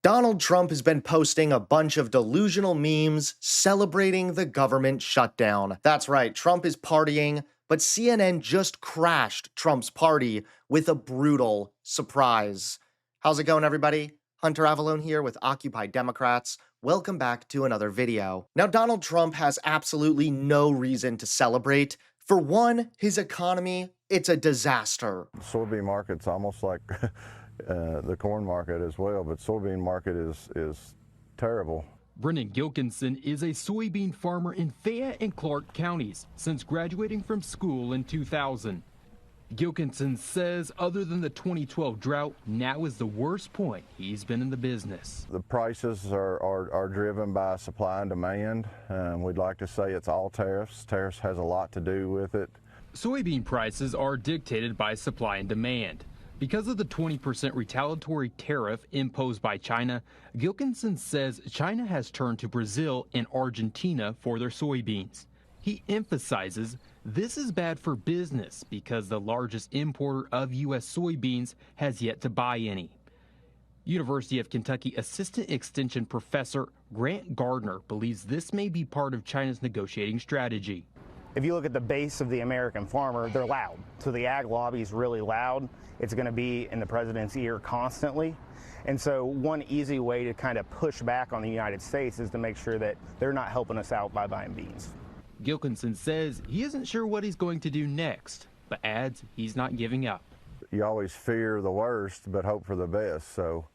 Donald Trump has been posting a bunch of delusional memes celebrating the government shutdown. That's right, Trump is partying, but CNN just crashed Trump's party with a brutal surprise. How's it going, everybody? Hunter Avalone here with Occupy Democrats. Welcome back to another video. Now, Donald Trump has absolutely no reason to celebrate. For one, his economy, it's a disaster. The soybean market's almost like the corn market as well, but soybean market is terrible. Brennan Gilkinson is a soybean farmer in Fayette and Clark counties since graduating from school in 2000. Gilkinson says other than the 2012 drought, now is the worst point he's been in the business. The prices are driven by supply and demand. We'd like to say it's all tariffs. Tariffs has a lot to do with it. Soybean prices are dictated by supply and demand. Because of the 20% retaliatory tariff imposed by China, Gilkinson says China has turned to Brazil and Argentina for their soybeans. He emphasizes this is bad for business because the largest importer of U.S. soybeans has yet to buy any. University of Kentucky Assistant Extension Professor Grant Gardner believes this may be part of China's negotiating strategy. If you look at the base of the American farmer, they're loud. So the ag lobby is really loud. It's going to be in the president's ear constantly. And so one easy way to kind of push back on the United States is to make sure that they're not helping us out by buying beans. Gilkinson says he isn't sure what he's going to do next, but adds he's not giving up. You always fear the worst, but hope for the best. So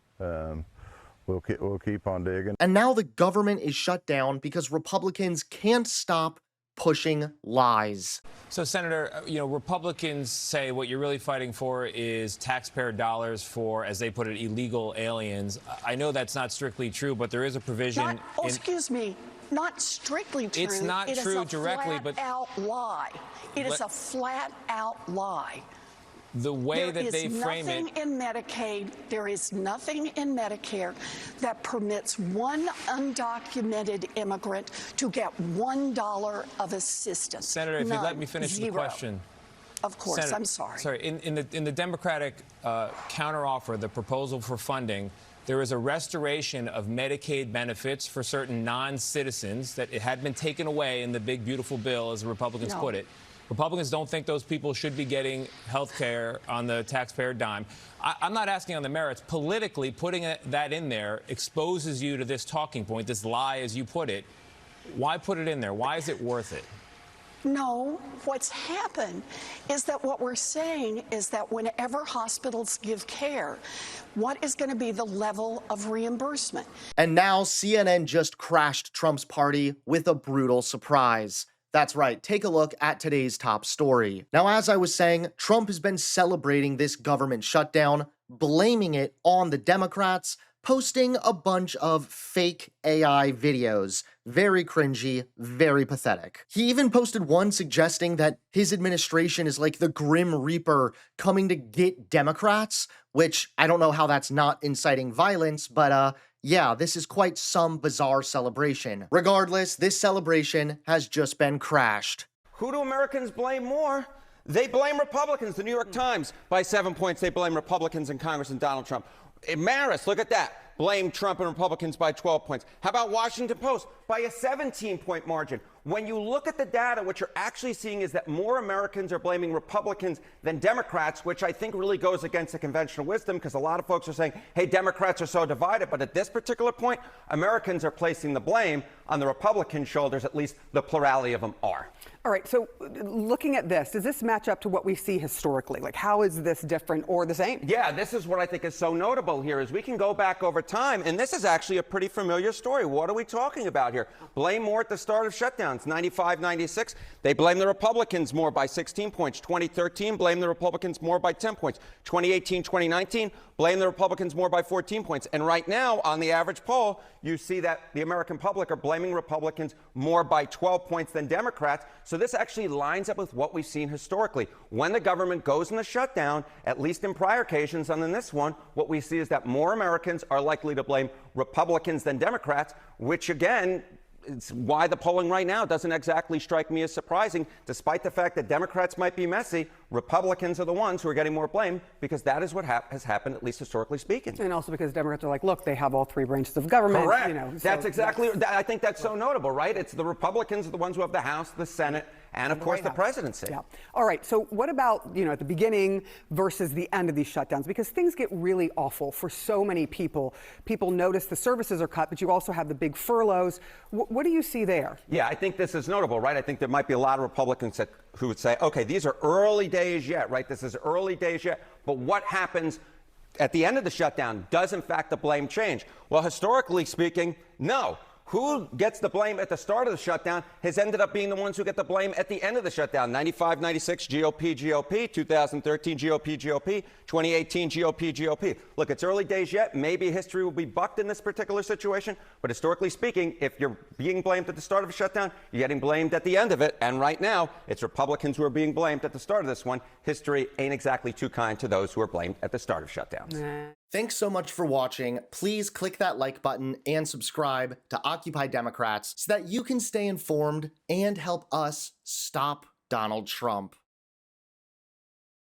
we'll keep on digging. And now the government is shut down because Republicans can't stop pushing lies. So, Senator, Republicans say what you're really fighting for is taxpayer dollars for, as they put it, illegal aliens. I know that's not strictly true, but there is a provision. Excuse me, not strictly true. It's not true directly, but out lie. It is a flat-out lie. The way that they frame it. There is nothing in Medicaid, there is nothing in Medicare that permits one undocumented immigrant to get $1 of assistance. Senator, if you let me finish the question. Of course, Senator, I'm sorry. Sorry, in the Democratic counteroffer, the proposal for funding, there is a restoration of Medicaid benefits for certain non-citizens that it had been taken away in the big, beautiful bill, as the Republicans put it. Republicans don't think those people should be getting health care on the taxpayer dime. I'm not asking on the merits. Politically, putting that in there exposes you to this talking point, this lie, as you put it. Why put it in there? Why is it worth it? No, what's happened is that what we're saying is that whenever hospitals give care, what is going to be the level of reimbursement? And now CNN just crashed Trump's party with a brutal surprise. That's right, take a look at today's top story. Now, as I was saying, Trump has been celebrating this government shutdown, blaming it on the Democrats, posting a bunch of fake AI videos. Very cringy, very pathetic. He even posted one suggesting that his administration is like the Grim Reaper coming to get Democrats, which I don't know how that's not inciting violence, but yeah, this is quite some bizarre celebration. Regardless, this celebration has just been crashed. Who do Americans blame more? They blame Republicans. The New York Times, by 7 points, they blame Republicans in Congress and Donald Trump. Marist, look at that. Blame Trump and Republicans by 12 points. How about Washington Post? By a 17-point margin. When you look at the data, what you're actually seeing is that more Americans are blaming Republicans than Democrats, which I think really goes against the conventional wisdom, because a lot of folks are saying, hey, Democrats are so divided. But at this particular point, Americans are placing the blame on the Republican shoulders, at least the plurality of them are. All right, so looking at this, does this match up to what we see historically? Like, how is this different or the same? Yeah, this is what I think is so notable here, is we can go back over time, and this is actually a pretty familiar story. What are we talking about here? Blame more at the start of shutdowns, 95, 96. They blame the Republicans more by 16 points. 2013, blame the Republicans more by 10 points. 2018, 2019, blame the Republicans more by 14 points. And right now, on the average poll, you see that the American public are blaming Republicans more by 12 points than Democrats. So this actually lines up with what we've seen historically. When the government goes in the shutdown, at least in prior occasions and in this one, what we see is that more Americans are likely to blame Republicans than Democrats, which again it's why the polling right now doesn't exactly strike me as surprising, despite the fact that Democrats might be messy. Republicans are the ones who are getting more blame because that is what has happened, at least historically speaking. And also because Democrats are like, look, they have all three branches of government. Correct. You know, so that's exactly. I think that's so notable, right? It's the Republicans are the ones who have the House, the Senate, and of course the presidency. Yeah. All right. So what about, you know, at the beginning versus the end of these shutdowns? Because things get really awful for so many people. People notice the services are cut, but you also have the big furloughs. What do you see there? Yeah, I think this is notable, right? I think there might be a lot of Republicans who would say, okay, these are early days yet, right? This is early days yet. But what happens at the end of the shutdown? Does, in fact, the blame change? Well, historically speaking, no. Who gets the blame at the start of the shutdown has ended up being the ones who get the blame at the end of the shutdown. 95, 96, GOP, 2013, GOP, 2018, GOP. Look, it's early days yet. Maybe history will be bucked in this particular situation. But historically speaking, if you're being blamed at the start of a shutdown, you're getting blamed at the end of it. And right now, it's Republicans who are being blamed at the start of this one. History ain't exactly too kind to those who are blamed at the start of shutdowns. Thanks so much for watching. Please click that like button and subscribe to Occupy Democrats so that you can stay informed and help us stop Donald Trump.